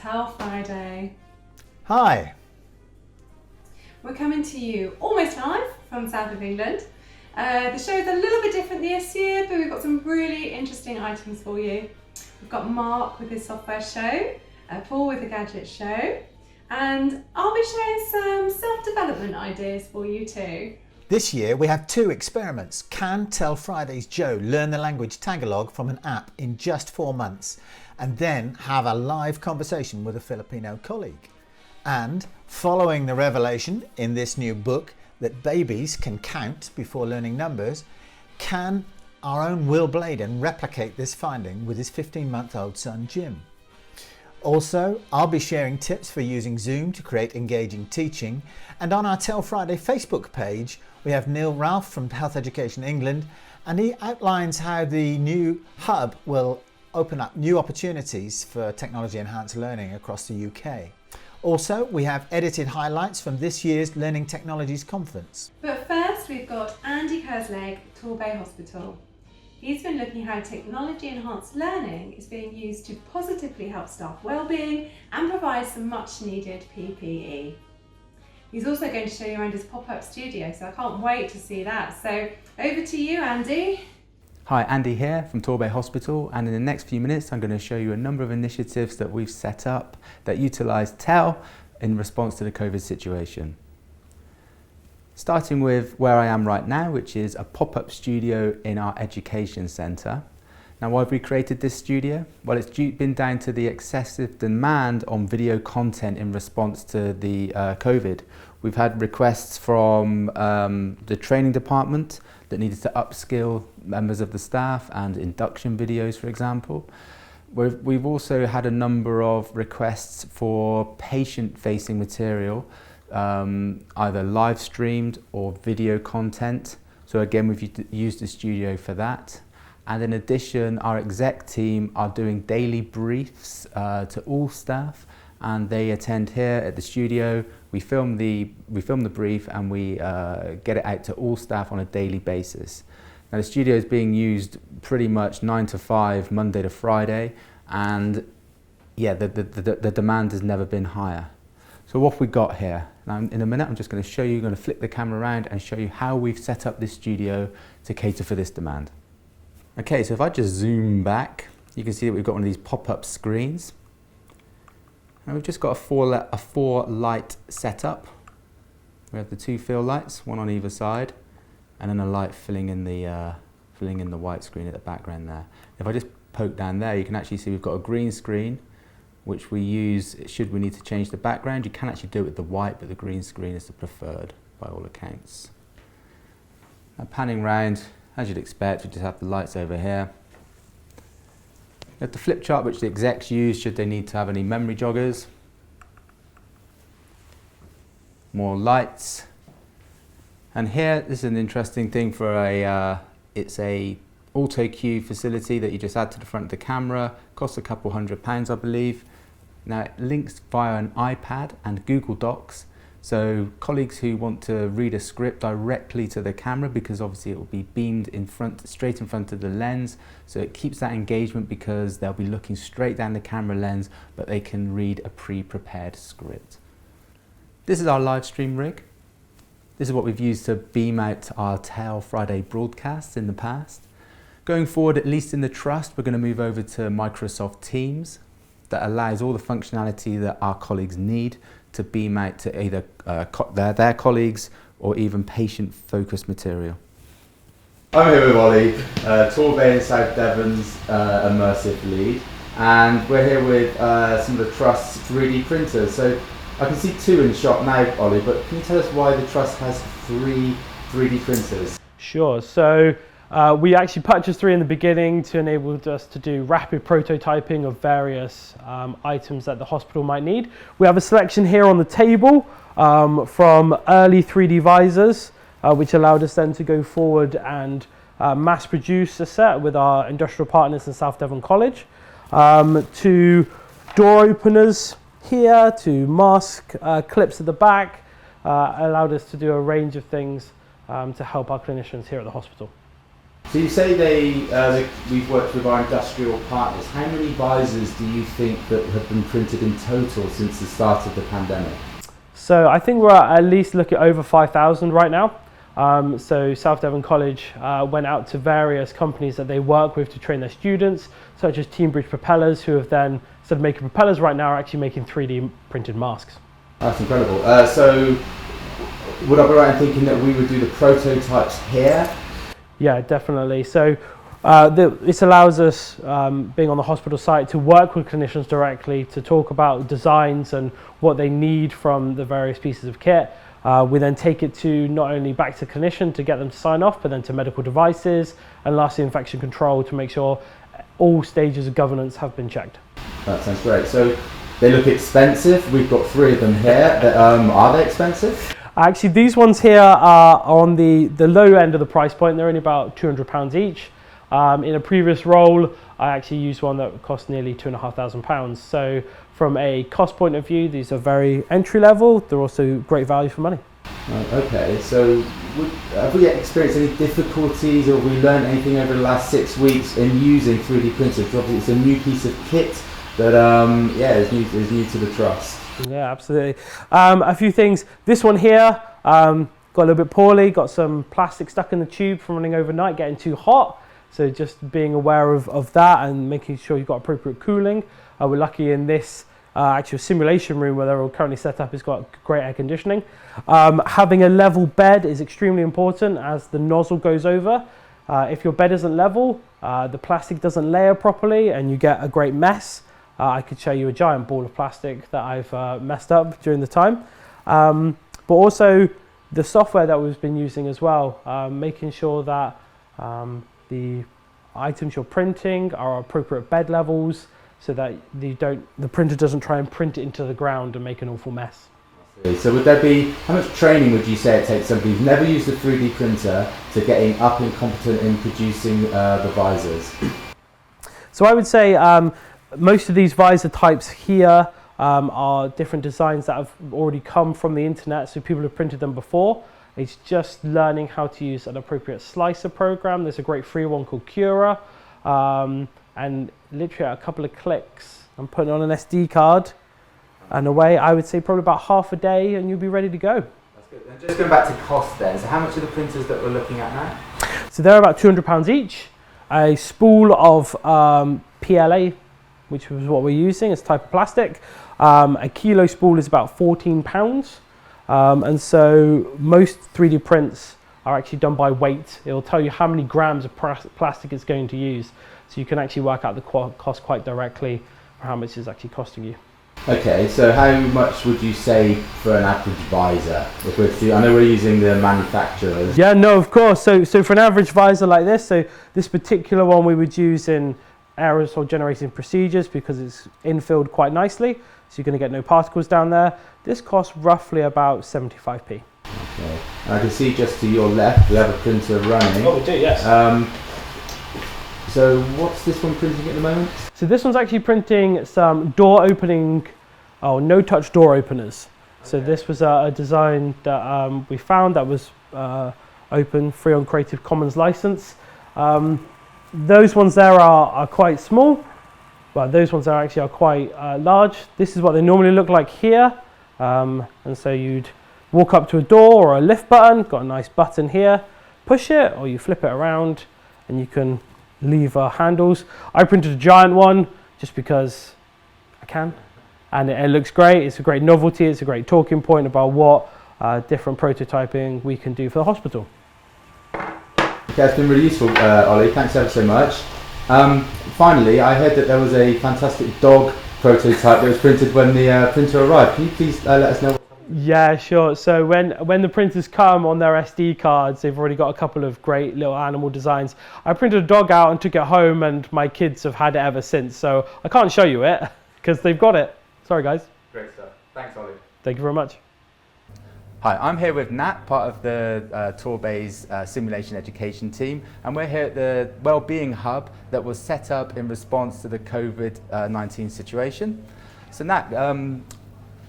TEL Friday. Hi. We're coming to you almost live from the south of England. The show is a little bit different this year, but we've got some really interesting items for you. We've got Mark with his software show, Paul with the Gadget Show, and I'll be sharing some self-development ideas for you too. This year we have two experiments. Can TEL Friday's Joe learn the language Tagalog from an app in just 4 months and then have a live conversation with a Filipino colleague? And following the revelation in this new book that babies can count before learning numbers, can our own Will Bladen replicate this finding with his 15-month-old son Jim? Also, I'll be sharing tips for using Zoom to create engaging teaching, and on our TEL Friday Facebook page we have Neil Ralph from Health Education England, and he outlines how the new hub will open up new opportunities for technology enhanced learning across the UK. Also, we have edited highlights from this year's Learning Technologies Conference. But first we've got Andy Kerslake at Torbay Hospital. He's been looking at how technology enhanced learning is being used to positively help staff wellbeing and provide some much needed PPE. He's also going to show you around his pop-up studio, so I can't wait to see that. So over to you, Andy. Hi, Andy here from Torbay Hospital, and in the next few minutes I'm going to show you a number of initiatives that we've set up that utilise TEL in response to the COVID situation. Starting with where I am right now, which is a pop-up studio in our education centre. Now, why have we created this studio? Well, it's been down to the excessive demand on video content in response to the COVID. We've had requests from the training department that needed to upskill members of the staff and induction videos, for example. We've also had a number of requests for patient-facing material, either live streamed or video content. So again, we've used the studio for that. And in addition, our exec team are doing daily briefs to all staff, and they attend here at the studio. We film the brief and we get it out to all staff on a daily basis. Now the studio is being used pretty much 9 to 5, Monday to Friday, and yeah, the demand has never been higher. So what have we got here? Now in a minute I'm just going to show you, going to flip the camera around and show you how we've set up this studio to cater for this demand. Okay, so if I just zoom back, you can see that we've got one of these pop-up screens. And we've just got a four light setup. We have the two fill lights, one on either side, and then a light filling in the white screen at the background there. If I just poke down there, you can actually see we've got a green screen, which we use should we need to change the background. You can actually do it with the white, but the green screen is the preferred by all accounts. Now panning round, as you'd expect, we just have the lights over here. We have the flip chart which the execs use should they need to have any memory joggers. More lights. And here, this is an interesting thing for it's a auto cue facility that you just add to the front of the camera. Costs a couple £100, I believe. Now it links via an iPad and Google Docs. So colleagues who want to read a script directly to the camera, because obviously it will be beamed straight in front of the lens, so it keeps that engagement because they'll be looking straight down the camera lens, but they can read a pre-prepared script. This is our live stream rig. This is what we've used to beam out our TEL Friday broadcasts in the past. Going forward, at least in the trust, we're going to move over to Microsoft Teams that allows all the functionality that our colleagues need to beam out to either their colleagues or even patient-focused material. I'm here with Ollie, Torbay and South Devon's immersive lead, and we're here with some of the Trust's 3D printers. So I can see two in the shop now, Ollie, but can you tell us why the Trust has 3 3D printers? Sure. So we actually purchased 3 in the beginning to enable us to do rapid prototyping of various items that the hospital might need. We have a selection here on the table from early 3D visors, which allowed us then to go forward and mass produce a set with our industrial partners in South Devon College, to door openers here, to mask clips at the back, allowed us to do a range of things to help our clinicians here at the hospital. So you say we've worked with our industrial partners. How many visors do you think that have been printed in total since the start of the pandemic? So I think we're at least looking at over 5,000 right now. So South Devon College went out to various companies that they work with to train their students, such as Team Bridge Propellers, who have then, instead of making propellers right now, are actually making 3D printed masks. That's incredible. So would I be right in thinking that we would do the prototypes here? Yeah, definitely. So this allows us, being on the hospital site, to work with clinicians directly to talk about designs and what they need from the various pieces of kit. We then take it to not only back to clinician to get them to sign off, but then to medical devices and lastly infection control to make sure all stages of governance have been checked. That sounds great. So they look expensive. We've got 3 of them here. Are they expensive? Actually, these ones here are on the low end of the price point. They're only about £200 each. In a previous role, I actually used one that cost nearly £2,500. So from a cost point of view, these are very entry level. They're also great value for money. Okay, so have we experienced any difficulties, or have we learned anything over the last 6 weeks in using 3D printers? Obviously, it's a new piece of kit that is new to the trust. Yeah, absolutely. A few things. This one here got a little bit poorly, got some plastic stuck in the tube from running overnight, getting too hot. So just being aware of that and making sure you've got appropriate cooling. We're lucky in this actual simulation room where they're all currently set up, it's got great air conditioning. Having a level bed is extremely important as the nozzle goes over. If your bed isn't level, the plastic doesn't layer properly and you get a great mess. I could show you a giant ball of plastic that I've messed up during the time. But also the software that we've been using as well, making sure that the items you're printing are appropriate bed levels so that the printer doesn't try and print it into the ground and make an awful mess. So would there be, how much training would you say it takes somebody who's never used a 3D printer to getting up and competent in producing the visors? So I would say most of these visor types here are different designs that have already come from the internet, so people have printed them before. It's just learning how to use an appropriate slicer program. There's a great free one called Cura, and literally a couple of clicks and putting on an SD card and away, I would say probably about half a day and you'll be ready to go. That's good. And just going back to cost then, so how much are the printers that we're looking at now? So they're about £200 each. A spool of PLA, which was what we're using, is type of plastic. A kilo spool is about £14. And so most 3D prints are actually done by weight. It will tell you how many grams of plastic it's going to use. So you can actually work out the cost quite directly for how much it's actually costing you. Okay, so how much would you say for an average visor? I know we're using the manufacturers. Yeah, no, of course. So for an average visor like this, so this particular one we would use in aerosol generating procedures because it's infilled quite nicely. So you're going to get no particles down there. This costs roughly about 75p. Okay, and I can see just to your left, we have a printer running. Oh, we do, yes. So what's this one printing at the moment? So this one's actually printing some no-touch door openers. Okay. So this was a design that we found that was open, free on Creative Commons license. Those ones there are quite small, but those ones are actually quite large. This is what they normally look like here. And so you'd walk up to a door or a lift button, got a nice button here, push it, or you flip it around and you can leave handles. I printed a giant one just because I can, and it looks great. It's a great novelty. It's a great talking point about what different prototyping we can do for the hospital. Okay, it's been really useful, Ollie. Thanks ever so much. Finally, I heard that there was a fantastic dog prototype that was printed when the printer arrived. Can you please let us know? Yeah, sure. So when the printers come on their SD cards, they've already got a couple of great little animal designs. I printed a dog out and took it home, and my kids have had it ever since. So I can't show you it because they've got it. Sorry, guys. Great stuff. Thanks, Ollie. Thank you very much. Hi, I'm here with Nat, part of the Torbay's simulation education team, and we're here at the Wellbeing Hub that was set up in response to the COVID-19 situation. So Nat,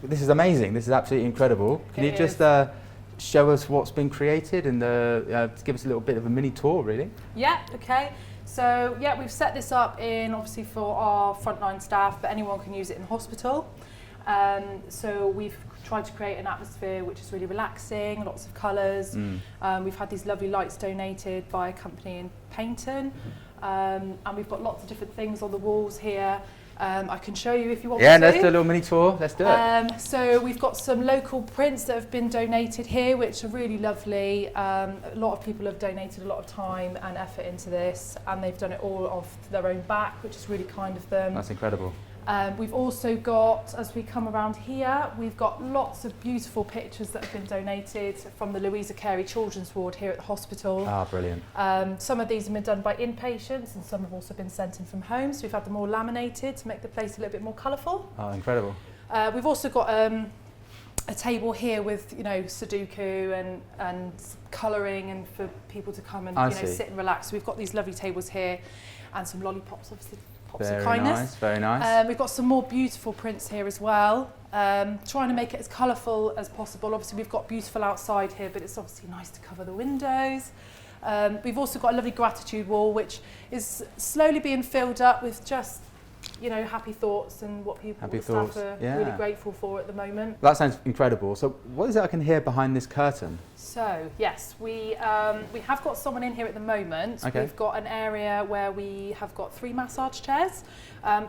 this is amazing. This is absolutely incredible. Can you just show us what's been created and give us a little bit of a mini tour, really? Yeah, okay. So yeah, we've set this up in obviously for our frontline staff, but anyone can use it in the hospital. So we've tried to create an atmosphere which is really relaxing, lots of colours. We've had these lovely lights donated by a company in Paynton, and we've got lots of different things on the walls here. I can show you if you want me to. Yeah, let's do a little mini tour. Let's do it. So we've got some local prints that have been donated here, which are really lovely. A lot of people have donated a lot of time and effort into this, and they've done it all off their own back, which is really kind of them. That's incredible. We've also got, as we come around here, we've got lots of beautiful pictures that have been donated from the Louisa Carey Children's Ward here at the hospital. Ah, brilliant. Some of these have been done by inpatients and some have also been sent in from home. So we've had them all laminated to make the place a little bit more colourful. Oh, incredible. We've also got a table here with, you know, Sudoku and colouring and for people to come and sit and relax. So we've got these lovely tables here and some lollipops, obviously. Pops of kindness. Very nice. We've got some more beautiful prints here as well. Trying to make it as colourful as possible. Obviously we've got beautiful outside here, but it's obviously nice to cover the windows. We've also got a lovely gratitude wall, which is slowly being filled up with just, you know, happy thoughts and what the staff are really grateful for at the moment. That sounds incredible. So what is it I can hear behind this curtain? So yes, we have got someone in here at the moment. Okay. We've got an area where we have got 3 massage chairs.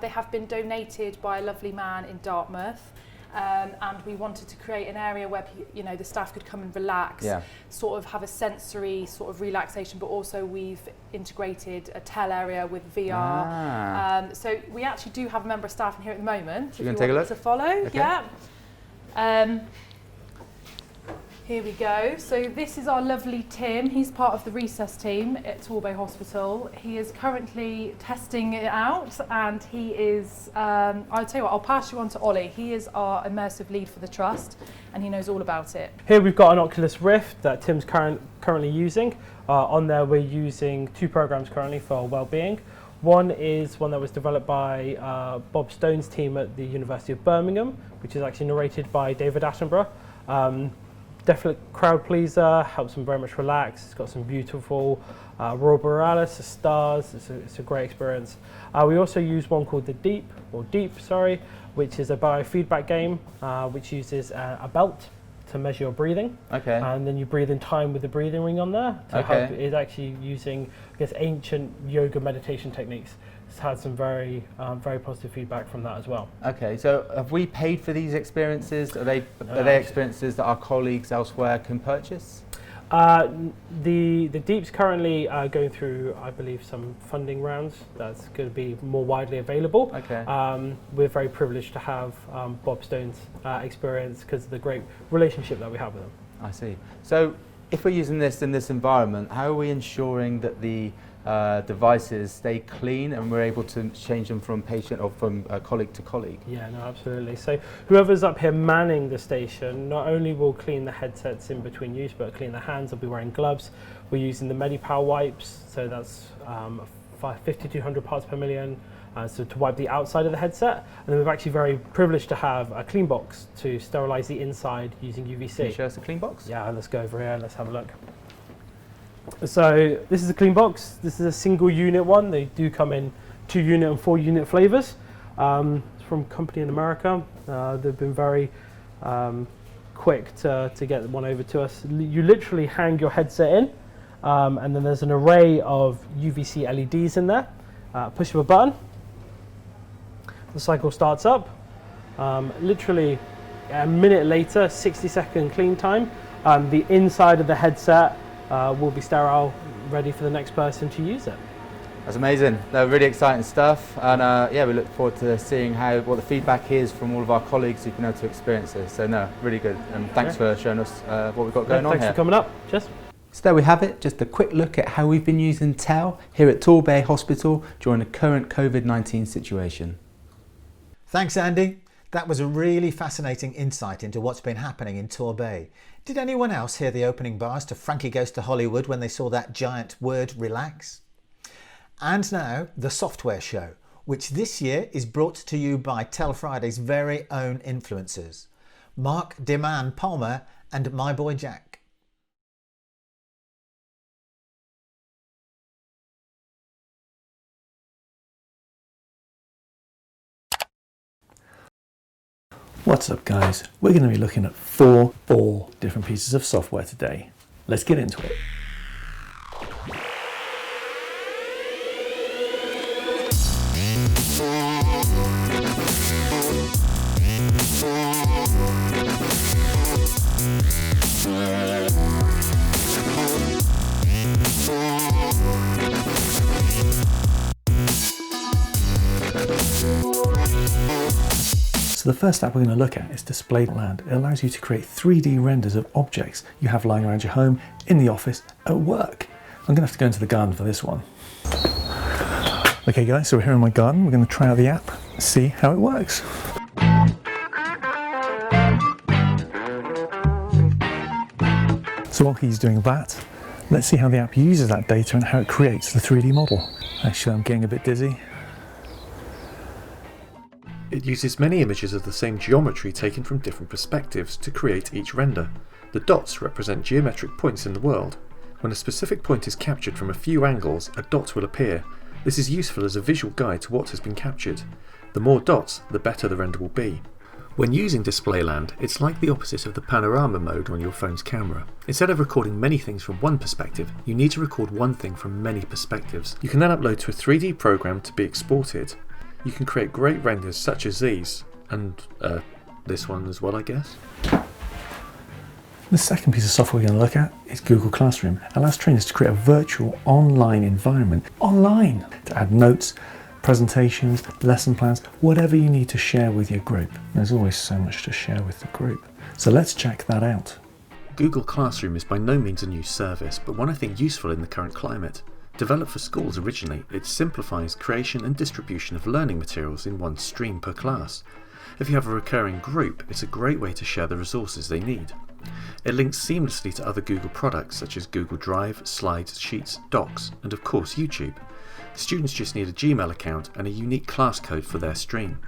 They have been donated by a lovely man in Dartmouth. And we wanted to create an area where the staff could come and relax, sort of have a sensory sort of relaxation, but also we've integrated a TEL area with VR. So we actually do have a member of staff in here at the moment. You can take a look to follow, okay. Here we go. So this is our lovely Tim. He's part of the resus team at Torbay Hospital. He is currently testing it out, and he is, I'll tell you what, I'll pass you on to Ollie. He is our immersive lead for the trust, and he knows all about it. Here we've got an Oculus Rift that Tim's currently using. On there we're using 2 programs currently for well-being. One is one that was developed by Bob Stone's team at the University of Birmingham, which is actually narrated by David Attenborough. Definite crowd pleaser, helps them very much relax. It's got some beautiful Aurora Borealis, the stars. It's a great experience. We also use one called the Deep, which is a biofeedback game, which uses a belt to measure your breathing. Okay. And then you breathe in time with the breathing ring on there. To help. It's actually using, I guess, ancient yoga meditation techniques. It's had some very positive feedback from that as well. Okay, so have we paid for these experiences? Are they experiences that our colleagues elsewhere can purchase? The Deep's currently going through, I believe, some funding rounds that's going to be more widely available. Okay. We're very privileged to have Bob Stone's experience because of the great relationship that we have with him. I see. So if we're using this in this environment, how are we ensuring that the devices stay clean and we're able to change them from patient or from colleague to colleague? Yeah, no, absolutely. So whoever's up here manning the station not only will clean the headsets in between use, but clean their hands. They'll be wearing gloves. We're using the MediPal wipes, so that's 5,200 parts per million. So to wipe the outside of the headset, and then we're actually very privileged to have a clean box to sterilise the inside using UVC. Can you show us a clean box? Yeah, let's go over here and let's have a look. So this is a clean box. This is a single unit one. They do come in 2 unit and 4 unit flavours. It's from a company in America. They've been very quick to get one over to us. You literally hang your headset in, and then there's an array of UVC LEDs in there. Push of a button. The cycle starts up. Literally a minute later, 60-second clean time. The inside of the headset will be sterile, ready for the next person to use it. That's amazing. They're really exciting stuff, and yeah, we look forward to seeing what the feedback is from all of our colleagues who've been able to experience this. So no, really good, and thanks for showing us what we've got going on here. Thanks for coming up. Cheers. So there we have it, just a quick look at how we've been using TEL here at Torbay Hospital during the current COVID-19 situation. Thanks, Andy. That was a really fascinating insight into what's been happening in Torbay. Did anyone else hear the opening bars to Frankie Goes to Hollywood when they saw that giant word relax? And now, the software show, which this year is brought to you by TEL Friday's very own influencers, Mark Deman Palmer and my boy Jack. What's up guys? We're going to be looking at four different pieces of software today. Let's get into it. So the first app we're going to look at is Display Land. It allows you to create 3D renders of objects you have lying around your home, in the office, at work. I'm going to have to go into the garden for this one. Okay guys, so we're here in my garden. We're going to try out the app, see how it works. So while he's doing that, let's see how the app uses that data and how it creates the 3D model. Actually, I'm getting a bit dizzy. It uses many images of the same geometry taken from different perspectives to create each render. The dots represent geometric points in the world. When a specific point is captured from a few angles, a dot will appear. This is useful as a visual guide to what has been captured. The more dots, the better the render will be. When using Displayland, it's like the opposite of the panorama mode on your phone's camera. Instead of recording many things from one perspective, you need to record one thing from many perspectives. You can then upload to a 3D program to be exported. You can create great renders such as these, and this one as well, I guess. The second piece of software we're going to look at is Google Classroom. It allows trainers to create a virtual online environment, online, to add notes, presentations, lesson plans, whatever you need to share with your group. There's always so much to share with the group. So let's check that out. Google Classroom is by no means a new service, but one I think useful in the current climate. Developed for schools originally, it simplifies creation and distribution of learning materials in one stream per class. If you have a recurring group, it's a great way to share the resources they need. It links seamlessly to other Google products such as Google Drive, Slides, Sheets, Docs, and of course YouTube. Students just need a Gmail account and a unique class code for their stream.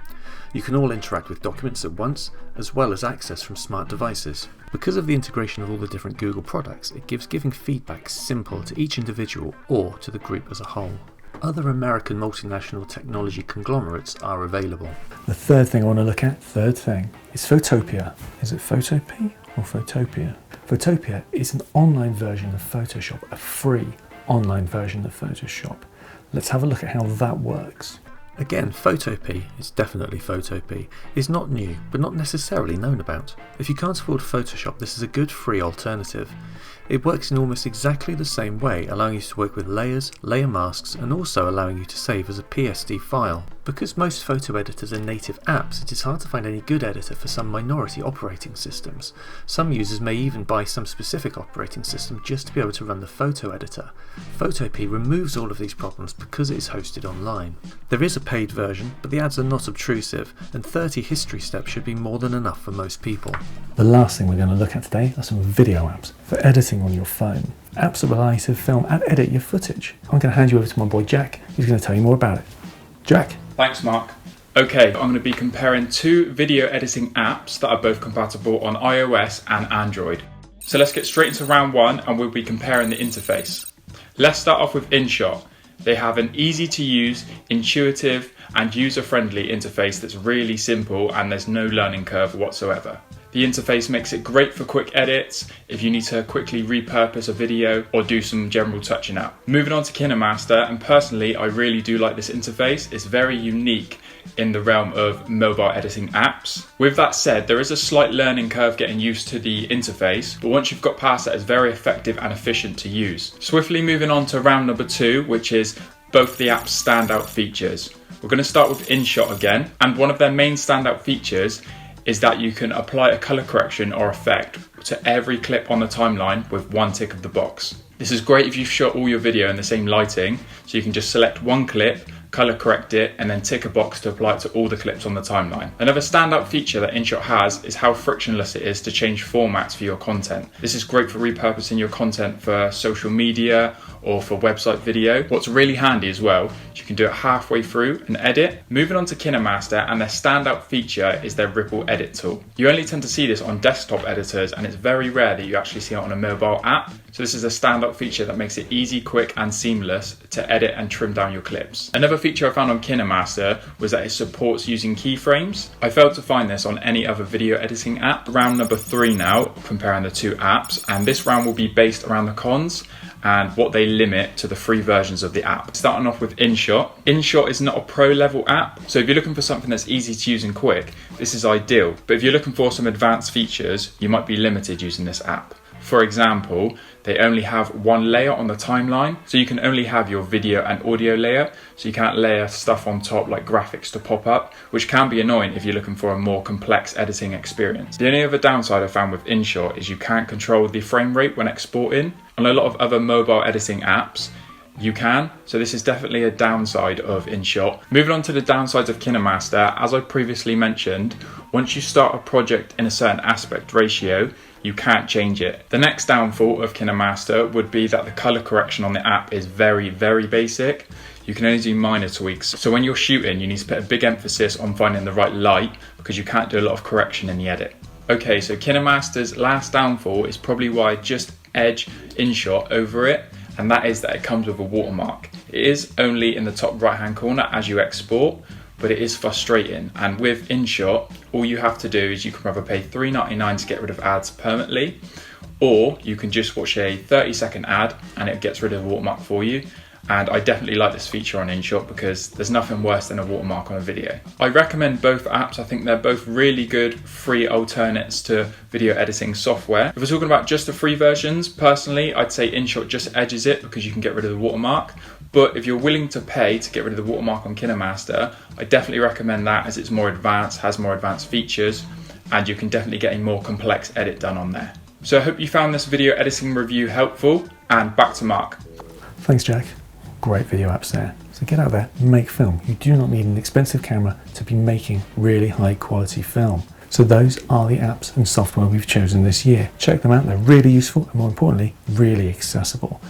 You can all interact with documents at once, as well as access from smart devices. Because of the integration of all the different Google products, it gives giving feedback simple to each individual or to the group as a whole. Other American multinational technology conglomerates are available. The third thing I want to look at, is Photopea. Is it Photopea or Photopea? Photopea is an online version of Photoshop, a free online version of Photoshop. Let's have a look at how that works. Again, Photopea, it's definitely Photopea, is not new, but not necessarily known about. If you can't afford Photoshop, this is a good free alternative. It works in almost exactly the same way, allowing you to work with layers, layer masks, and also allowing you to save as a PSD file. Because most photo editors are native apps, it is hard to find any good editor for some minority operating systems. Some users may even buy some specific operating system just to be able to run the photo editor. Photopea removes all of these problems because it is hosted online. There is a paid version, but the ads are not obtrusive, and 30 history steps should be more than enough for most people. The last thing we're going to look at today are some video apps for editing on your phone. Apps that will allow you to film and edit your footage. I'm going to hand you over to my boy Jack, who's going to tell you more about it. Jack? Thanks, Mark. Okay, I'm going to be comparing two video editing apps that are both compatible on iOS and Android. So let's get straight into round one and we'll be comparing the interface. Let's start off with InShot. They have an easy to use, intuitive and user-friendly interface that's really simple and there's no learning curve whatsoever. The interface makes it great for quick edits if you need to quickly repurpose a video or do some general touching up. Moving on to KineMaster, and personally I really do like this interface. It's very unique in the realm of mobile editing apps. With that said, there is a slight learning curve getting used to the interface, but once you've got past that, it's very effective and efficient to use. Swiftly moving on to round number two, which is both the app's standout features. We're going to start with InShot again, and one of their main standout features is that you can apply a color correction or effect to every clip on the timeline with one tick of the box. This is great if you've shot all your video in the same lighting, so you can just select one clip, color correct it, and then tick a box to apply it to all the clips on the timeline. Another standout feature that InShot has is how frictionless it is to change formats for your content. This is great for repurposing your content for social media or for website video. What's really handy as well, You can do it halfway through and edit. Moving on to KineMaster, and their standout feature is their Ripple Edit tool. You only tend to see this on desktop editors, and it's very rare that you actually see it on a mobile app. So this is a standout feature that makes it easy, quick and seamless to edit and trim down your clips. Another feature I found on KineMaster was that it supports using keyframes. I failed to find this on any other video editing app. Round number 3 now, comparing the two apps, and this round will be based around the cons and what they limit to the free versions of the app. Starting off with InShot. InShot is not a pro level app, so if you're looking for something that's easy to use and quick, this is ideal. But if you're looking for some advanced features, you might be limited using this app. For example, they only have one layer on the timeline, so you can only have your video and audio layer, so you can't layer stuff on top like graphics to pop up, which can be annoying if you're looking for a more complex editing experience. The only other downside I found with InShot is you can't control the frame rate when exporting. On a lot of other mobile editing apps, you can, so this is definitely a downside of InShot. Moving on to the downsides of KineMaster, as I previously mentioned, once you start a project in a certain aspect ratio, you can't change it. The next downfall of KineMaster would be that the color correction on the app is very, very basic. You can only do minor tweaks. So when you're shooting, you need to put a big emphasis on finding the right light because you can't do a lot of correction in the edit. Okay, so KineMaster's last downfall is probably why I just edge InShot over it, and that is that it comes with a watermark. It is only in the top right hand corner as you export, but it is frustrating. And with InShot, all you have to do is you can either pay $3.99 to get rid of ads permanently, or you can just watch a 30-second ad and it gets rid of the watermark for you. And I definitely like this feature on InShot because there's nothing worse than a watermark on a video. I recommend both apps. I think they're both really good free alternates to video editing software. If we're talking about just the free versions, personally, I'd say InShot just edges it because you can get rid of the watermark. But if you're willing to pay to get rid of the watermark on KineMaster, I definitely recommend that as it's more advanced, has more advanced features, and you can definitely get a more complex edit done on there. So I hope you found this video editing review helpful, and back to Mark. Thanks, Jack. Great video apps there. So get out there, make film. You do not need an expensive camera to be making really high quality film. So those are the apps and software we've chosen this year. Check them out, they're really useful and more importantly, really accessible.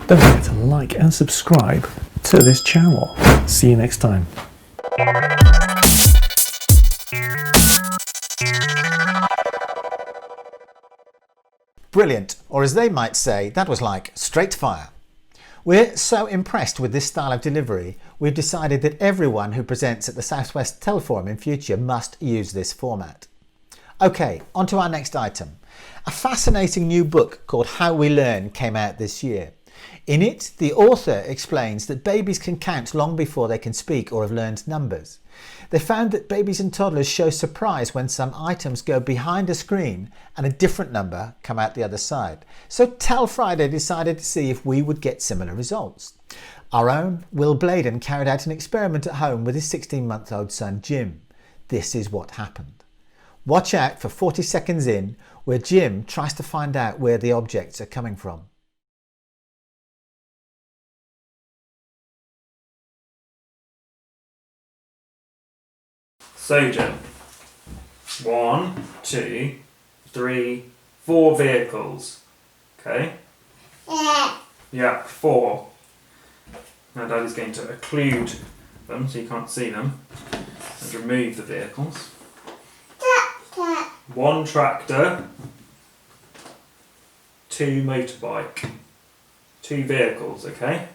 Don't forget to like and subscribe to this channel. See you next time. Brilliant, or as they might say, that was like straight fire. We're so impressed with this style of delivery, we've decided that everyone who presents at the Southwest TEL Forum in future must use this format. Okay, on to our next item. A fascinating new book called How We Learn came out this year. In it, the author explains that babies can count long before they can speak or have learned numbers. They found that babies and toddlers show surprise when some items go behind a screen and a different number come out the other side. So TEL Friday decided to see if we would get similar results. Our own Will Bladen carried out an experiment at home with his 16-month-old son Jim. This is what happened. Watch out for 40 seconds in where Jim tries to find out where the objects are coming from. So Jim, 1, 2, 3, 4 vehicles, okay? Yeah, 4. Now Daddy's going to occlude them so you can't see them and remove the vehicles. 1 tractor, 2 motorbike, 2 vehicles, okay?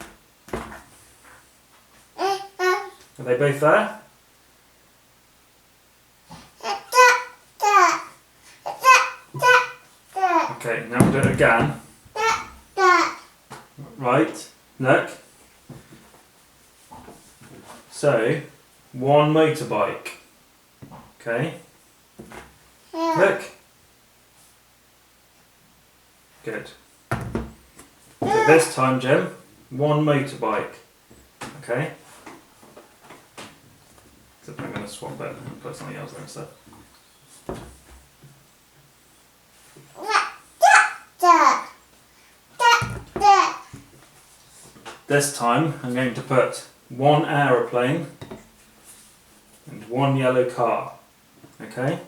Are they both there? Okay, now we'll do it again. Right, look. So, 1 motorbike. Okay. Look. Good. So this time, Jim, 1 motorbike. Okay. Except I'm going to swap it and put something else there instead. This time I'm going to put 1 aeroplane and 1 yellow car. Okay?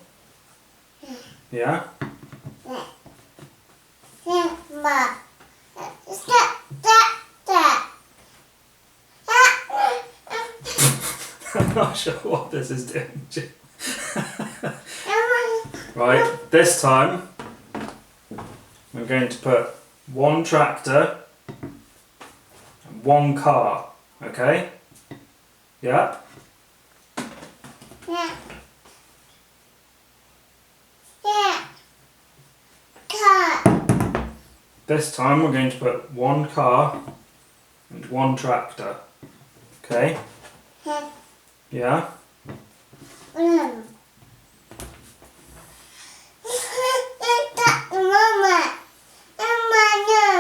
Yeah? I'm not sure what this is doing. Right, this time I'm going to put one tractor and one car, okay? Yeah? Yeah. Yeah. Car. This time we're going to put one car and one tractor, okay? Yeah. Yeah? Mama.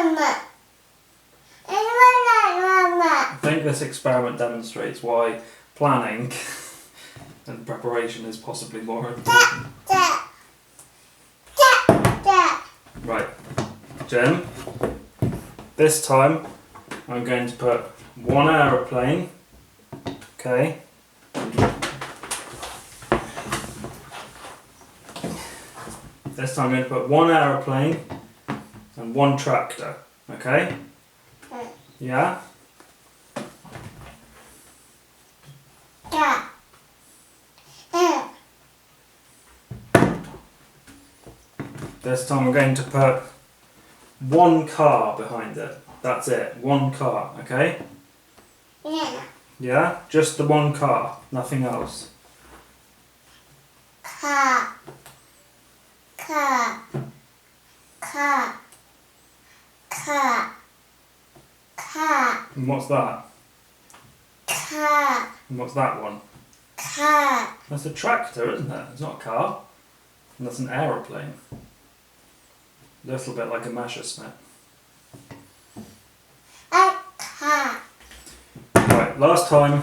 Mama. I think this experiment demonstrates why planning and preparation is possibly more important. Right, Jim, this time I'm going to put one aeroplane, okay? This time I'm going to put one aeroplane and one tractor, okay? Yeah? This time we're going to put one car behind it. That's it, one car, okay? Yeah. Yeah? Just the one car, nothing else. Car. Car. Car. Car. Car. And what's that? Car. And what's that one? Car. That's a tractor, isn't it? It's not a car. And that's an aeroplane. A little bit like a Messerschmitt. A car. Right, last time,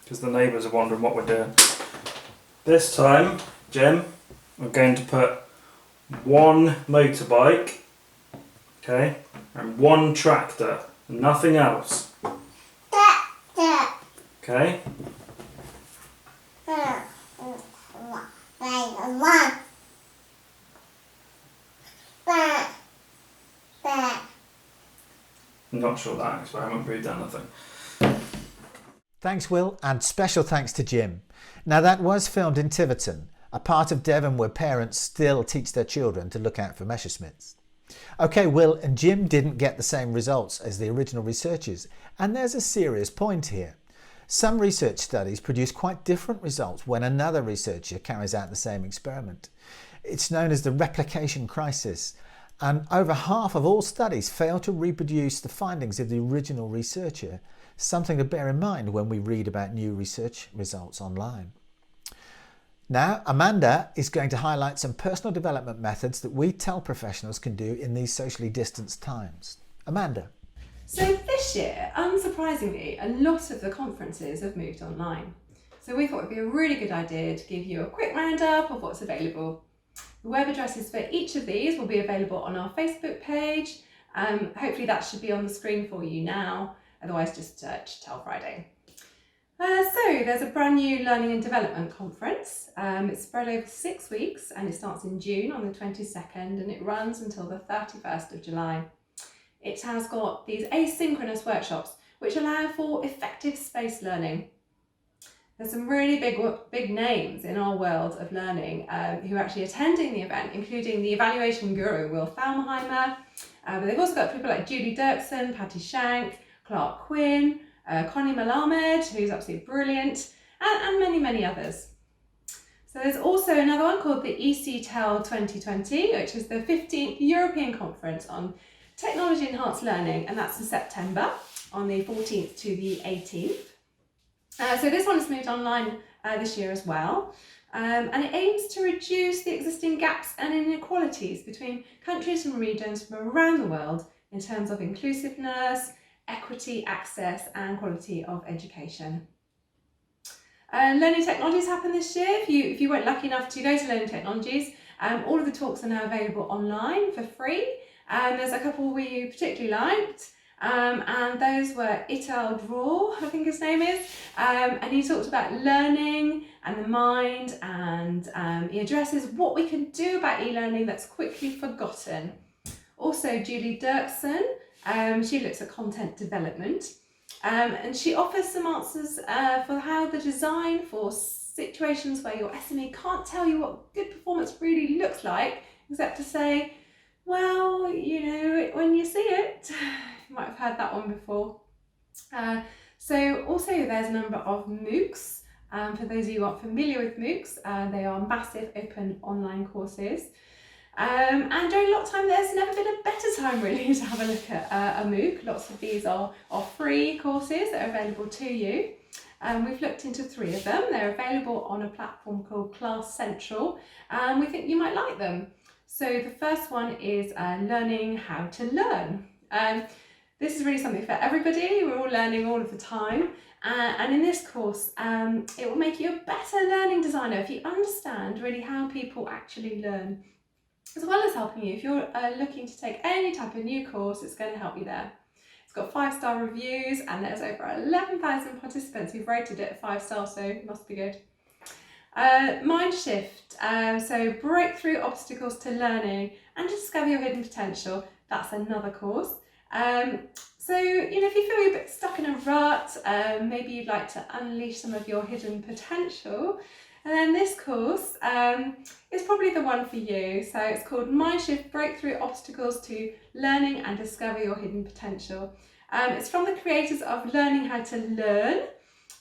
because the neighbours are wondering what we're doing. This time, Jim, we're going to put one motorbike, okay, and one tractor, and nothing else, okay? I'm not sure that experiment proved anything. Thanks, Will, and special thanks to Jim. Now, that was filmed in Tiverton, a part of Devon where parents still teach their children to look out for Messerschmitts. OK, Will and Jim didn't get the same results as the original researchers, and there's a serious point here. Some research studies produce quite different results when another researcher carries out the same experiment. It's known as the replication crisis, and over half of all studies fail to reproduce the findings of the original researcher, something to bear in mind when we read about new research results online. Now, Amanda is going to highlight some personal development methods that we TEL professionals can do in these socially distanced times. Amanda. So this year, unsurprisingly, a lot of the conferences have moved online. So we thought it'd be a really good idea to give you a quick roundup of what's available. The web addresses for each of these will be available on our Facebook page. Hopefully that should be on the screen for you now. Otherwise, just search TEL Friday. So there's a brand new Learning and Development Conference. It's spread over 6 weeks and it starts in June on the 22nd and it runs until the 31st of July. It has got these asynchronous workshops which allow for effective spaced learning. There's some really big names in our world of learning who are actually attending the event, including the evaluation guru Will Thalmheimer. But they've also got people like Julie Dirksen, Patty Shank, Clark Quinn, Connie Malamed, who's absolutely brilliant, and many, many others. So there's also another one called the TEL 2020, which is the 15th European Conference on Technology Enhanced Learning, and that's in September, on the 14th to the 18th. So this one has moved online this year as well, and it aims to reduce the existing gaps and inequalities between countries and regions from around the world in terms of inclusiveness, equity, access and quality of education. Learning Technologies happened this year. If you weren't lucky enough to go to Learning Technologies, all of the talks are now available online for free. There's a couple we particularly liked, and those were Ital Draw, I think his name is, and he talked about learning and the mind, and he addresses what we can do about e-learning that's quickly forgotten. Also Julie Dirksen, she looks at content development, And she offers some answers for how the design for situations where your SME can't tell you what good performance really looks like, except to say, well, you know, when you see it. You might have heard that one before. So also there's a number of MOOCs. For those of you who aren't familiar with MOOCs, they are massive open online courses. And during lockdown, there's never been a better time really to have a look at a MOOC. Lots of these are free courses that are available to you. We've looked into 3 of them. They're available on a platform called Class Central, and we think you might like them. So the first one is learning how to learn. This is really something for everybody. We're all learning all of the time. And in this course, it will make you a better learning designer if you understand really how people actually learn, as well as helping you. If you're looking to take any type of new course, it's going to help you there. It's got 5-star reviews, and there's over 11,000 participants who've rated it 5 stars, so it must be good. Mind shift, so breakthrough obstacles to learning and discover your hidden potential. That's another course. So, you know, if you feel you're a bit stuck in a rut, maybe you'd like to unleash some of your hidden potential, and then this course is probably the one for you. So it's called Mind Shift Breakthrough Obstacles to Learning and Discover Your Hidden Potential. It's from the creators of Learning How to Learn,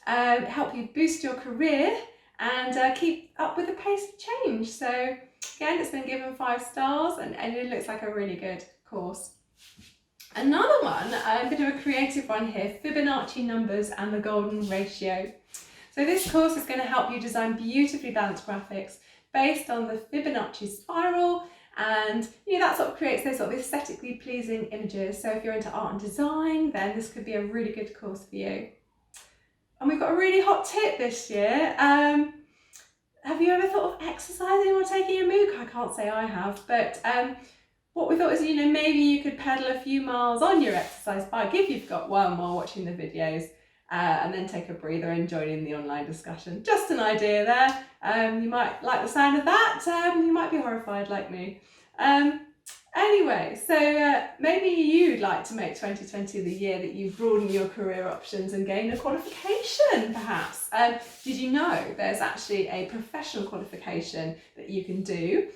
help you boost your career and keep up with the pace of change. So again, it's been given 5 stars and it looks like a really good course. Another one, a bit of a creative one here, Fibonacci numbers and the golden ratio. So this course is going to help you design beautifully balanced graphics based on the Fibonacci spiral, and you know, that sort of creates those sort of aesthetically pleasing images. So if you're into art and design, then this could be a really good course for you. And we've got a really hot tip this year. Have you ever thought of exercising or taking a MOOC? I can't say I have, but what we thought is, you know, maybe you could pedal a few miles on your exercise bike if you've got one while watching the videos, and then take a breather and join in the online discussion. Just an idea there. You might like the sound of that. You might be horrified like me. Anyway, so maybe you'd like to make 2020 the year that you broaden your career options and gain a qualification, perhaps. Did you know there's actually a professional qualification that you can do?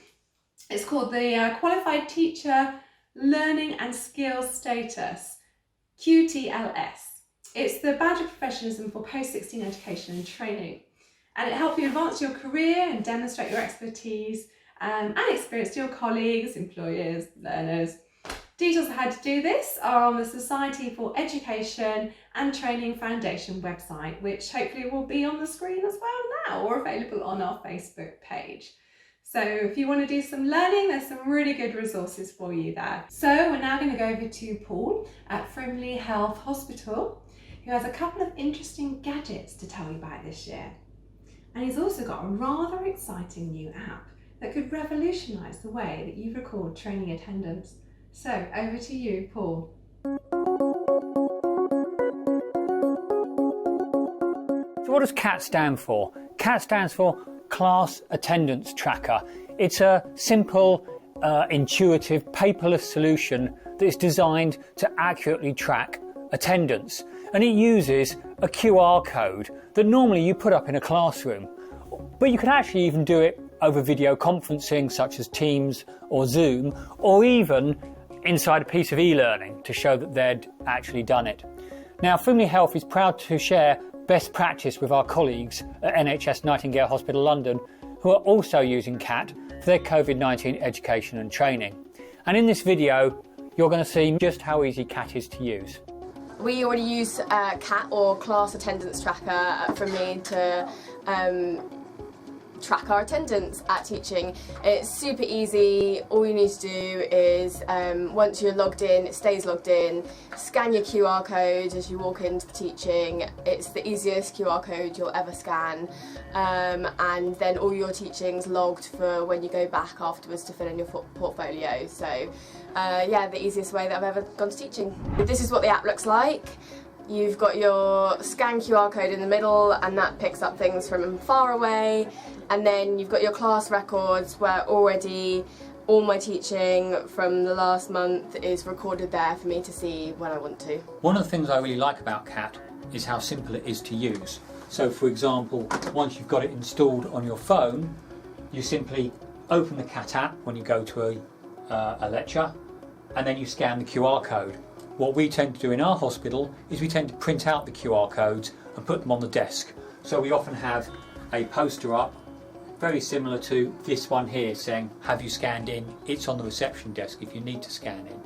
It's called the Qualified Teacher Learning and Skills Status, QTLS. It's the badge of professionalism for post-16 education and training, and it helps you advance your career and demonstrate your expertise and experience to your colleagues, employers, learners. Details of how to do this are on the Society for Education and Training Foundation website, which hopefully will be on the screen as well now or available on our Facebook page. So if you want to do some learning, there's some really good resources for you there. So we're now going to go over to Paul at Frimley Health Hospital, who has a couple of interesting gadgets to tell you about this year. And he's also got a rather exciting new app that could revolutionise the way that you record training attendance. So over to you, Paul. So what does CAT stand for? CAT stands for Class Attendance Tracker. It's a simple, intuitive, paperless solution that is designed to accurately track attendance. And it uses a QR code that normally you put up in a classroom. But you can actually even do it over video conferencing such as Teams or Zoom, or even inside a piece of e-learning to show that they'd actually done it. Now, Frimley Health is proud to share best practice with our colleagues at NHS Nightingale Hospital London, who are also using CAT for their COVID-19 education and training. And in this video, you're going to see just how easy CAT is to use. We already use CAT, or Class Attendance Tracker, at Frimley to track our attendance at teaching. It's super easy. All you need to do is once you're logged in, it stays logged in, scan your QR code as you walk into the teaching. It's the easiest QR code you'll ever scan, and then all your teaching's logged for when you go back afterwards to fill in your portfolio. So yeah, the easiest way that I've ever gone to teaching. This is what the app looks like. You've got your scan QR code in the middle, and that picks up things from far away, and then you've got your class records where already all my teaching from the last month is recorded there for me to see when I want to. One of the things I really like about CAT is how simple it is to use. So for example, once you've got it installed on your phone, you simply open the CAT app when you go to a lecture, and then you scan the QR code. What we tend to do in our hospital is we tend to print out the QR codes and put them on the desk. So we often have a poster up, very similar to this one here, saying, have you scanned in? It's on the reception desk if you need to scan in.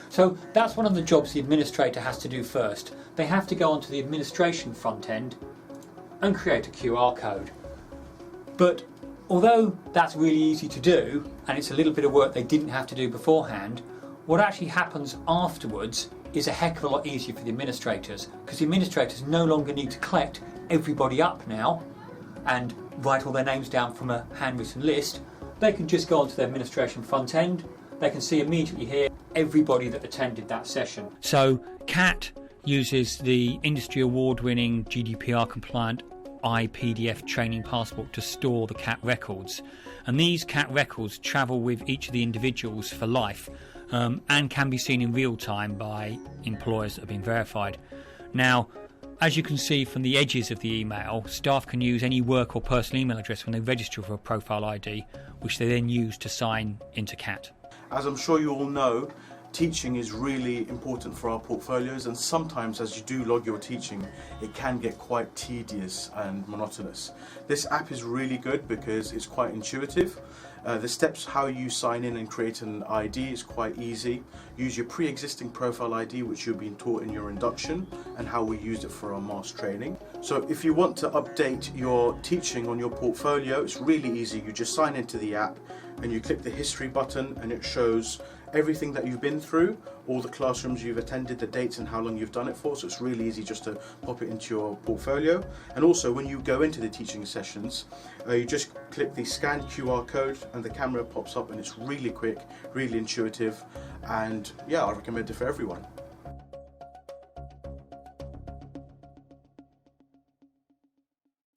So that's one of the jobs the administrator has to do first. They have to go onto the administration front end and create a QR code. But although that's really easy to do, and it's a little bit of work they didn't have to do beforehand, what actually happens afterwards is a heck of a lot easier for the administrators, because the administrators no longer need to collect everybody up now and write all their names down from a handwritten list. They can just go onto their administration front end. They can see immediately here everybody that attended that session. So CAT uses the industry award-winning GDPR compliant iPDF training passport to store the CAT records, and these CAT records travel with each of the individuals for life, and can be seen in real time by employers that have been verified. Now, as you can see from the edges of the email, staff can use any work or personal email address when they register for a profile ID, which they then use to sign into CAT. As I'm sure you all know, teaching is really important for our portfolios, and sometimes as you do log your teaching, it can get quite tedious and monotonous. This app is really good because it's quite intuitive. The steps how you sign in and create an ID is quite easy. Use your pre-existing profile ID, which you've been taught in your induction, and how we used it for our mass training. So if you want to update your teaching on your portfolio, it's really easy. You just sign into the app and you click the history button, and it shows everything that you've been through, all the classrooms you've attended, the dates and how long you've done it for. So it's really easy just to pop it into your portfolio. And also when you go into the teaching sessions, you just click the scan QR code and the camera pops up, and it's really quick, really intuitive, and yeah, I recommend it for everyone.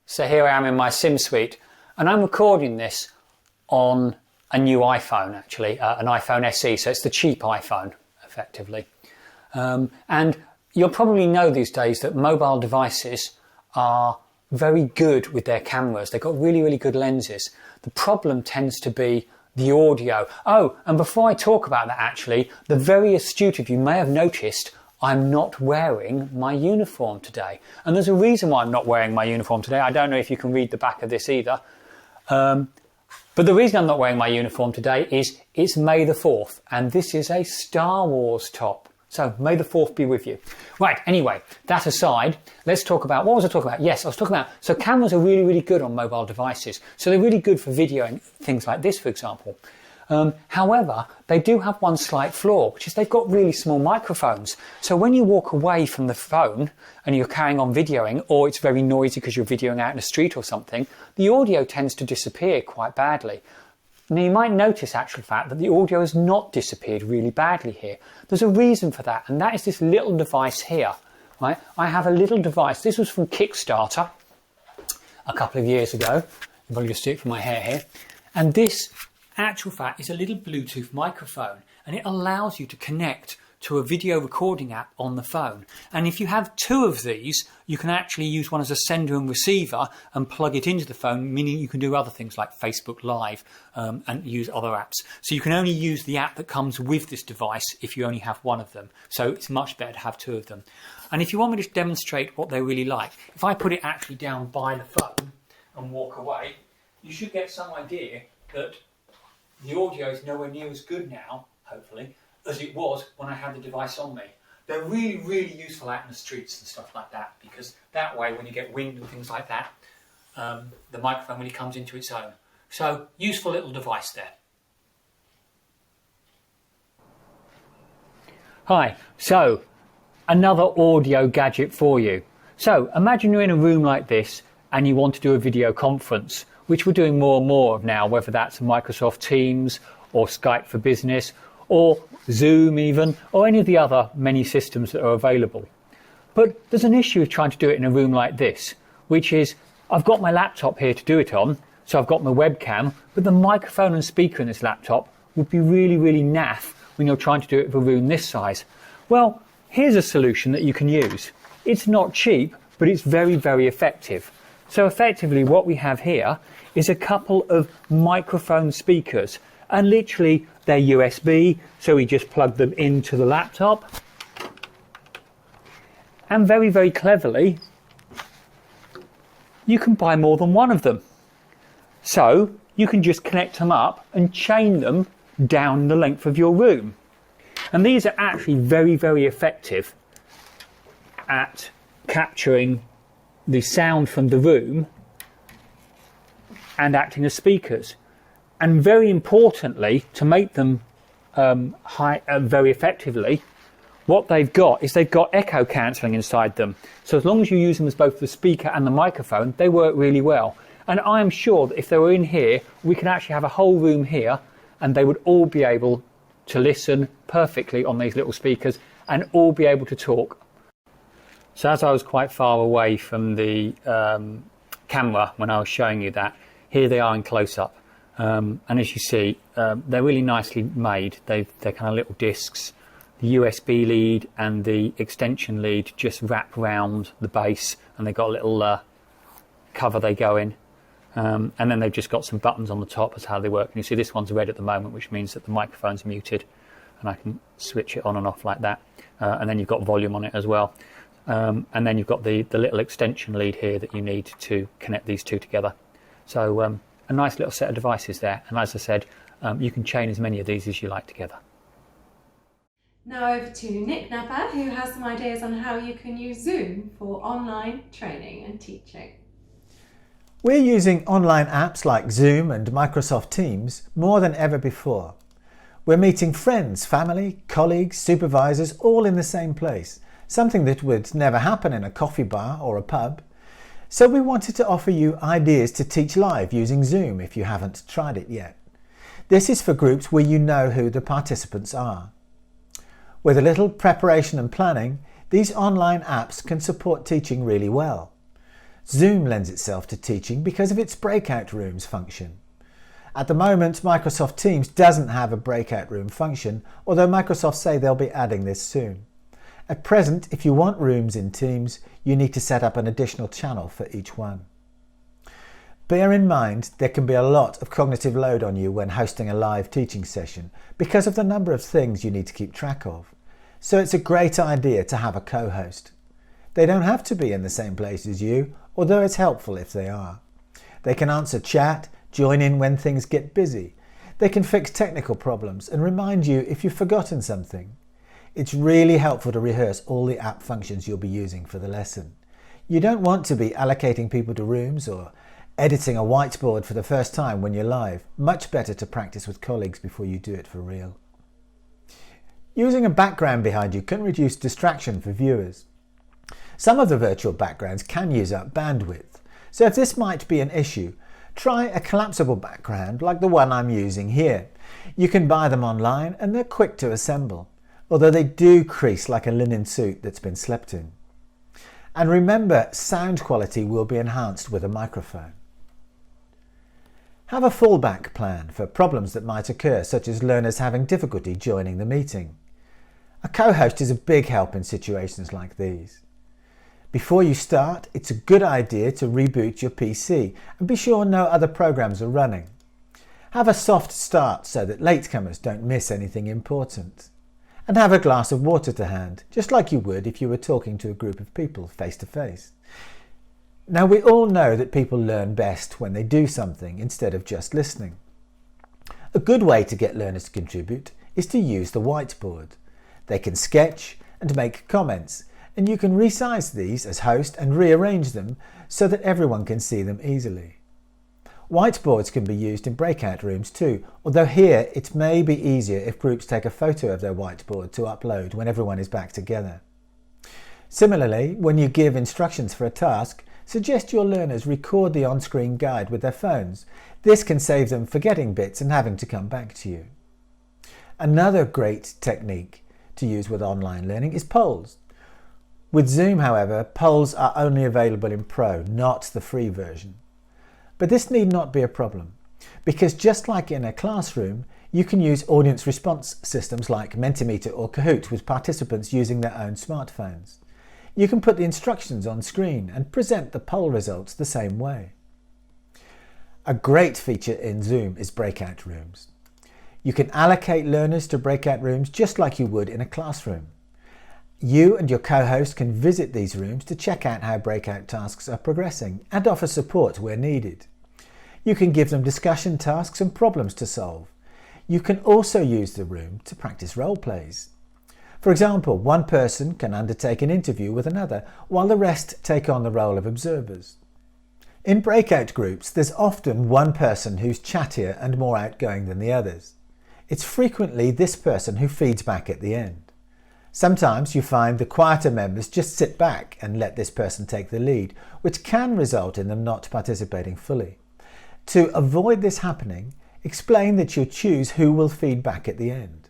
So here I am in my Sim suite, and I'm recording this on a new iPhone, actually, an iPhone SE, so it's the cheap iPhone, effectively. And you'll probably know these days that mobile devices are very good with their cameras. They've got really, really good lenses. The problem tends to be the audio. Oh, and before I talk about that, actually, the very astute of you may have noticed I'm not wearing my uniform today. And there's a reason why I'm not wearing my uniform today. I don't know if you can read the back of this either. But the reason I'm not wearing my uniform today is it's May the 4th, and this is a Star Wars top. So May the 4th be with you. Right, anyway, that aside, let's talk about, what was I talking about? Yes, I was talking about, so cameras are really, really good on mobile devices. So they're really good for videoing things like this, for example. However, they do have one slight flaw, which is they've got really small microphones. So when you walk away from the phone and you're carrying on videoing, or it's very noisy because you're videoing out in the street or something, the audio tends to disappear quite badly. Now you might notice, actual fact, that the audio has not disappeared really badly here. There's a reason for that, and that is this little device here. Right? I have a little device. This was from Kickstarter a couple of years ago. You probably just see it from my hair here. And this, actual fact, is a little Bluetooth microphone, and it allows you to connect to a video recording app on the phone. And if you have two of these, you can actually use one as a sender and receiver and plug it into the phone, meaning you can do other things like Facebook Live and use other apps. So you can only use the app that comes with this device if you only have one of them. So it's much better to have two of them. And if you want me to demonstrate what they're really like, if I put it actually down by the phone and walk away, you should get some idea that the audio is nowhere near as good now, hopefully, as it was when I had the device on me. They're really, really useful out in the streets and stuff like that, because that way when you get wind and things like that, the microphone really comes into its own. So, useful little device there. Hi, so another audio gadget for you. So, imagine you're in a room like this and you want to do a video conference, which we're doing more and more of now, whether that's Microsoft Teams or Skype for Business or Zoom even, or any of the other many systems that are available. But there's an issue with trying to do it in a room like this, which is I've got my laptop here to do it on, so I've got my webcam, but the microphone and speaker in this laptop would be really, really naff when you're trying to do it with a room this size. Well, here's a solution that you can use. It's not cheap, but it's very, very effective. So effectively what we have here is a couple of microphone speakers, and literally they're USB, so we just plug them into the laptop. And very, very cleverly, you can buy more than one of them. So you can just connect them up and chain them down the length of your room. And these are actually very, very effective at capturing the sound from the room and acting as speakers. And very importantly, to make them very effectively, what they've got is they've got echo cancelling inside them. So as long as you use them as both the speaker and the microphone, they work really well. And I am sure that if they were in here, we could actually have a whole room here and they would all be able to listen perfectly on these little speakers and all be able to talk. So as I was quite far away from the camera when I was showing you that, here they are in close-up. And as you see, they're really nicely made. They're kind of little discs. The USB lead and the extension lead just wrap round the base, and they've got a little cover they go in. And then they've just got some buttons on the top as how they work. And you see this one's red at the moment, which means that the microphone's muted, and I can switch it on and off like that. And then you've got volume on it as well. And then you've got the little extension lead here that you need to connect these two together. So a nice little set of devices there. And as I said, you can chain as many of these as you like together. Now over to Nick Napper, who has some ideas on how you can use Zoom for online training and teaching. We're using online apps like Zoom and Microsoft Teams more than ever before. We're meeting friends, family, colleagues, supervisors, all in the same place, something that would never happen in a coffee bar or a pub. So we wanted to offer you ideas to teach live using Zoom if you haven't tried it yet. This is for groups where you know who the participants are. With a little preparation and planning, these online apps can support teaching really well. Zoom lends itself to teaching because of its breakout rooms function. At the moment, Microsoft Teams doesn't have a breakout room function, although Microsoft say they'll be adding this soon. At present, if you want rooms in Teams, you need to set up an additional channel for each one. Bear in mind there can be a lot of cognitive load on you when hosting a live teaching session because of the number of things you need to keep track of. So it's a great idea to have a co-host. They don't have to be in the same place as you, although it's helpful if they are. They can answer chat, join in when things get busy. They can fix technical problems and remind you if you've forgotten something. It's really helpful to rehearse all the app functions you'll be using for the lesson. You don't want to be allocating people to rooms or editing a whiteboard for the first time when you're live. Much better to practice with colleagues before you do it for real. Using a background behind you can reduce distraction for viewers. Some of the virtual backgrounds can use up bandwidth, so if this might be an issue, try a collapsible background like the one I'm using here. You can buy them online and they're quick to assemble, although they do crease like a linen suit that's been slept in. And remember, sound quality will be enhanced with a microphone. Have a fallback plan for problems that might occur, such as learners having difficulty joining the meeting. A co-host is a big help in situations like these. Before you start, it's a good idea to reboot your PC and be sure no other programs are running. Have a soft start so that latecomers don't miss anything important. And have a glass of water to hand, just like you would if you were talking to a group of people face to face. Now, we all know that people learn best when they do something instead of just listening. A good way to get learners to contribute is to use the whiteboard. They can sketch and make comments, and you can resize these as host and rearrange them so that everyone can see them easily. Whiteboards can be used in breakout rooms too, although here it may be easier if groups take a photo of their whiteboard to upload when everyone is back together. Similarly, when you give instructions for a task, suggest your learners record the on-screen guide with their phones. This can save them forgetting bits and having to come back to you. Another great technique to use with online learning is polls. With Zoom, however, polls are only available in Pro, not the free version. But this need not be a problem, because just like in a classroom, You can use audience response systems like Mentimeter or Kahoot with participants using their own smartphones. You can put the instructions on screen and present the poll results the same way. A great feature in Zoom is breakout rooms. You can allocate learners to breakout rooms just like you would in a classroom. You and your co-host can visit these rooms to check out how breakout tasks are progressing and offer support where needed. You can give them discussion tasks and problems to solve. You can also use the room to practice role plays. For example, one person can undertake an interview with another while the rest take on the role of observers. In breakout groups, there's often one person who's chattier and more outgoing than the others. It's frequently this person who feeds back at the end. Sometimes you find the quieter members just sit back and let this person take the lead, which can result in them not participating fully. To avoid this happening, explain that you'll choose who will feed back at the end.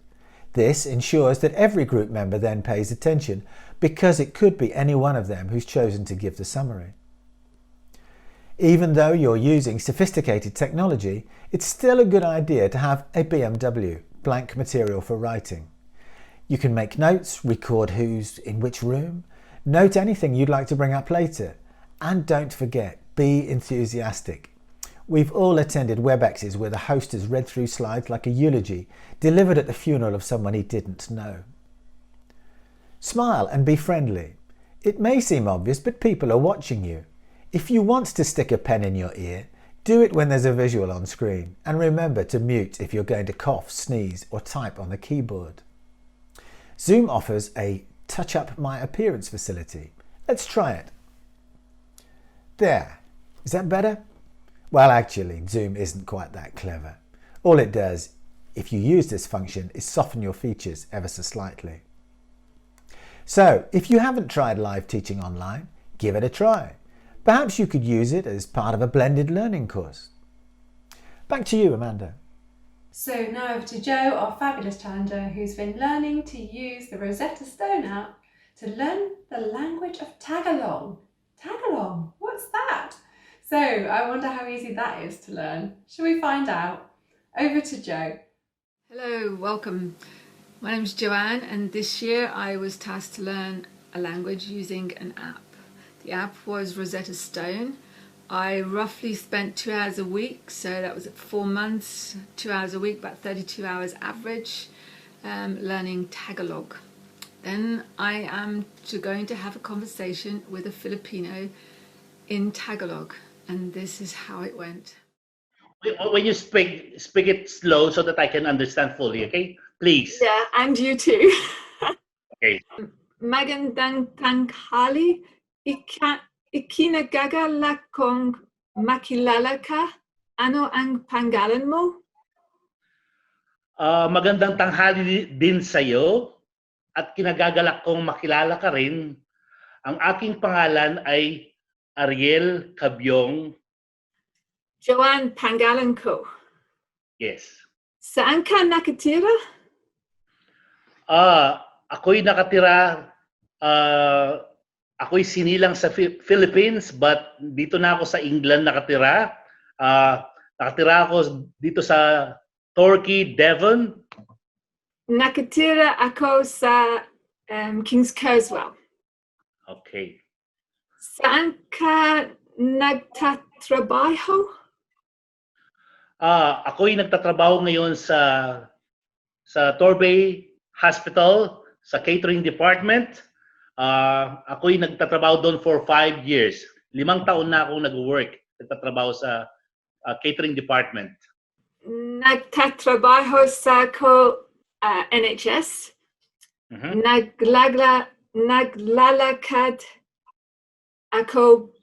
This ensures that every group member then pays attention, because it could be any one of them who's chosen to give the summary. Even though you're using sophisticated technology, it's still a good idea to have a BMW, blank material for writing. You can make notes, record who's in which room, note anything you'd like to bring up later, and don't forget, be enthusiastic. We've all attended WebExes where the host has read through slides like a eulogy, delivered at the funeral of someone he didn't know. Smile and be friendly. It may seem obvious, but people are watching you. If you want to stick a pen in your ear, do it when there's a visual on screen, and remember to mute if you're going to cough, sneeze, or type on the keyboard. Zoom offers a Touch Up My Appearance facility. Let's try it. There. Is that better? Well, actually, Zoom isn't quite that clever. All it does, if you use this function, is soften your features ever so slightly. So, if you haven't tried live teaching online, give it a try. Perhaps you could use it as part of a blended learning course. Back to you, Amanda. So now over to Joe, our fabulous challenger, who's been learning to use the Rosetta Stone app to learn the language of Tagalog. Tagalog, what's that? So I wonder how easy that is to learn. Shall we find out? Over to Joe. Hello, welcome. My name's Joanne, and this year I was tasked to learn a language using an app. The app was Rosetta Stone. I roughly spent 2 hours a week, so that was 4 months, 2 hours a week, about 32 hours average, learning Tagalog. Then I am going to have a conversation with a Filipino in Tagalog, and this is how it went. When you speak it slow so that I can understand fully, okay? Please. Yeah, and you too. Okay. Magandang tanghali. Ikinagagalak kong makilala ka. Ano ang pangalan mo? Magandang tanghali din sa'yo at kinagagalak kong makilala ka rin. Ang aking pangalan ay Ariel Cabyong. Joanne pangalan ko. Yes. Saan ka nakatira? Ako'y nakatira, ako'y sinilang sa Philippines, but dito na ako sa England nakatira. Nakatira ako dito sa Torquay, Devon. Nakatira ako sa King's Carswell. Okay. Saan ka nagtatrabaho? Ako'y nagtatrabaho ngayon sa Torbay Hospital, sa catering department. Ako'y nagtatrabaho doon for 5 years. 5 taon na akong nag-work, nagtatrabaho sa catering department. Nagtatrabaho sa NHS. Naglalakad ako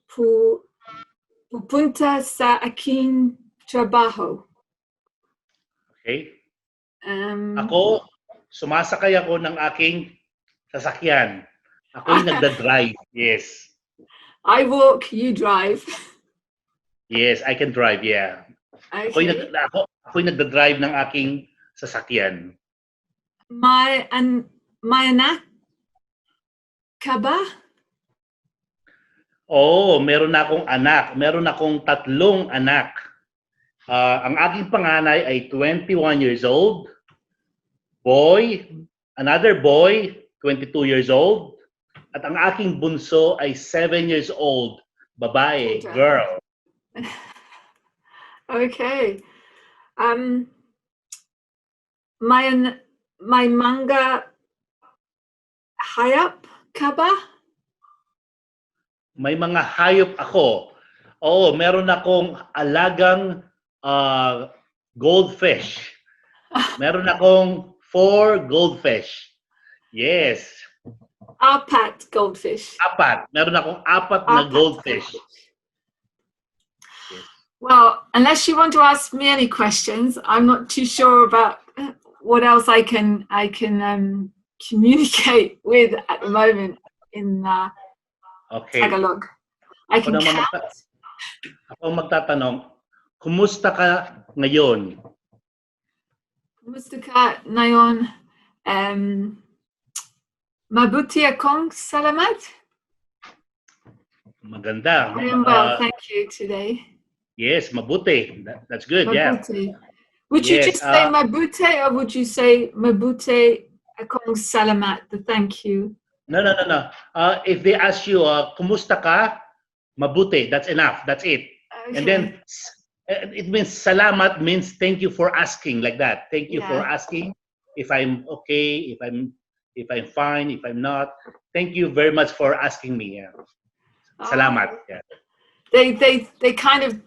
pupunta sa aking trabaho. Okay. Ako, sumasakay ako ng aking sasakyan. Ako'y nagda-drive. Yes. I walk, you drive. Yes, I can drive, yeah. Okay. Ako'y nagda-drive ng aking sasakyan. May anak ka ba? Oo, meron na akong anak. Meron akong 3 anak. Ang aking panganay ay 21 years old. Boy, another boy, 22 years old. At ang aking bunso ay 7 years old. Babae, girl. Okay. My manga hayop ka ba? May mga hayop ako. Oo, meron akong alagang goldfish. Meron akong 4 goldfish. Yes. Apat goldfish. Apat. Meron akong 4 na goldfish. Well, unless you want to ask me any questions, I'm not too sure about what else I can communicate with at the moment in Tagalog. I can count. Ako magtatanong, kumusta ka ngayon? Kumusta ka ngayon? Mabuti akong salamat. Maganda. Well, thank you today. Yes, mabuti. That's good, Mabuti. yeah. Would you just say mabuti, or would you say mabuti akong salamat, the thank you? No. If they ask you, kumusta ka? Mabuti. That's enough. That's it. Okay. And then it means salamat means thank you for asking, like that. Thank you for asking if I'm okay, if I'm fine, if I'm not. Thank you very much for asking me. Yeah. Salamat. Yeah. They kind of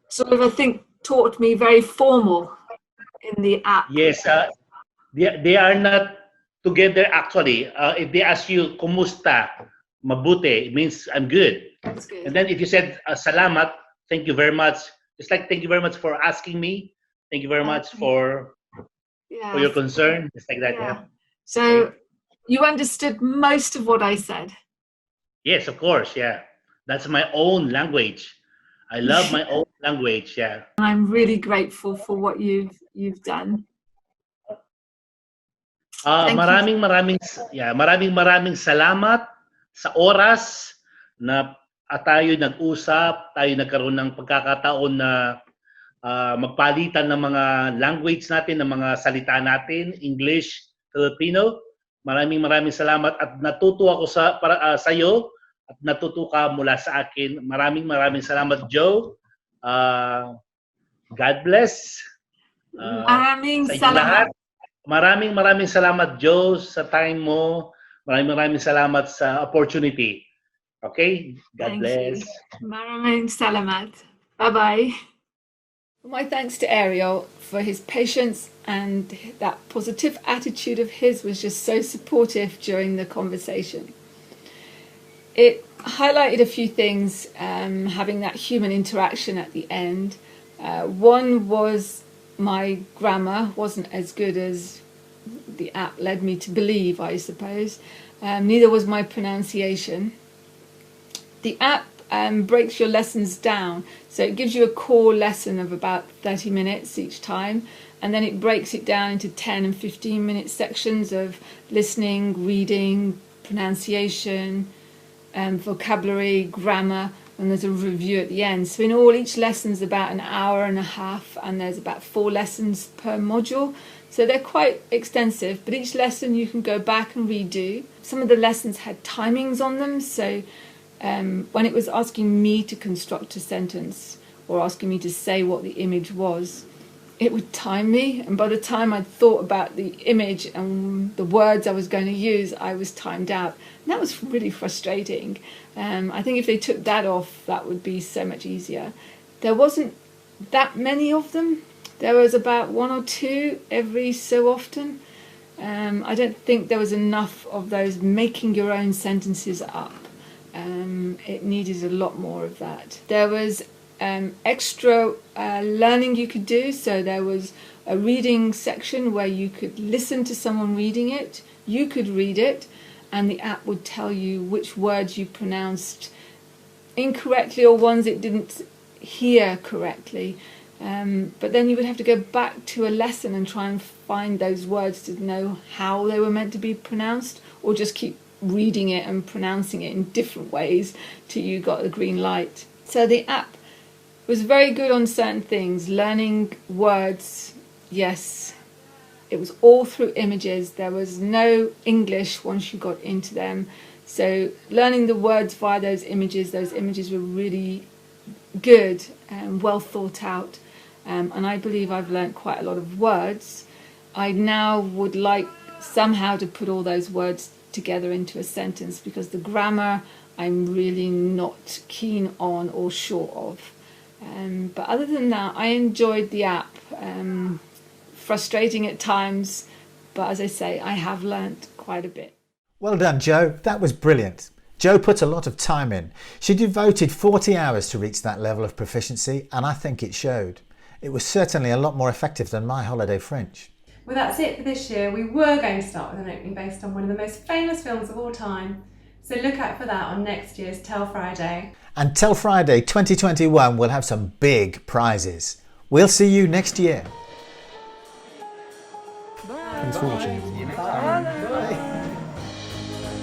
sort of, I think, taught me very formal in the app. Yes, they are not together actually. If they ask you kumusta, mabuti, it means I'm good. That's good. And then if you said salamat, thank you very much. It's like thank you very much for asking me. Thank you very much for your concern. It's like that. Yeah. So you understood most of what I said. Yes, of course. Yeah, that's my own language. I love my own language. Yeah. I'm really grateful for what you've done. Maraming salamat sa oras na tayo nag-usap, tayo nagkaroon ng pagkakataon na magpalitan ng mga language natin, ng mga salita natin, English, Filipino. Maraming salamat at natuto ako sa iyo at natuto ka mula sa akin. Maraming salamat, Joe. God bless. Maraming salamat. Maraming salamat, Joe, sa time mo. Maraming salamat sa opportunity. Okay? God bless. Maraming salamat. Bye-bye. My thanks to Ariel for his patience, and that positive attitude of his was just so supportive during the conversation. It highlighted a few things, having that human interaction at the end. One was my grammar wasn't as good as the app led me to believe, I suppose. Neither was my pronunciation. The app breaks your lessons down, so it gives you a core lesson of about 30 minutes each time, and then it breaks it down into 10 and 15 minute sections of listening, reading, pronunciation, vocabulary, grammar, and there's a review at the end. So in all, each lesson's about an hour and a half, and there's about 4 lessons per module. So they're quite extensive, but each lesson you can go back and redo. Some of the lessons had timings on them, so when it was asking me to construct a sentence or asking me to say what the image was, it would time me, and by the time I'd thought about the image and the words I was going to use, I was timed out. And that was really frustrating. I think if they took that off, that would be so much easier. There wasn't that many of them. There was about 1 or 2 every so often. I don't think there was enough of those making your own sentences up. It needed a lot more of that. There was extra learning you could do. So there was a reading section where you could listen to someone reading it, you could read it, and the app would tell you which words you pronounced incorrectly or ones it didn't hear correctly. But then you would have to go back to a lesson and try and find those words to know how they were meant to be pronounced, or just keep reading it and pronouncing it in different ways till you got the green light. So the app was very good on certain things. Learning words, yes, it was all through images. There was no English once you got into them. So learning the words via those images were really good and well thought out. And I believe I've learnt quite a lot of words. I now would like somehow to put all those words together into a sentence, because the grammar I'm really not keen on or sure of. But other than that, I enjoyed the app. Frustrating at times, but as I say, I have learnt quite a bit. Well done, Jo. That was brilliant. Jo put a lot of time in. She devoted 40 hours to reach that level of proficiency, and I think it showed. It was certainly a lot more effective than my holiday French. Well, that's it for this year. We were going to start with an opening based on one of the most famous films of all time. So look out for that on next year's TEL Friday. And TEL Friday 2021 will have some big prizes. We'll see you next year. Thanks for watching.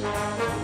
Bye.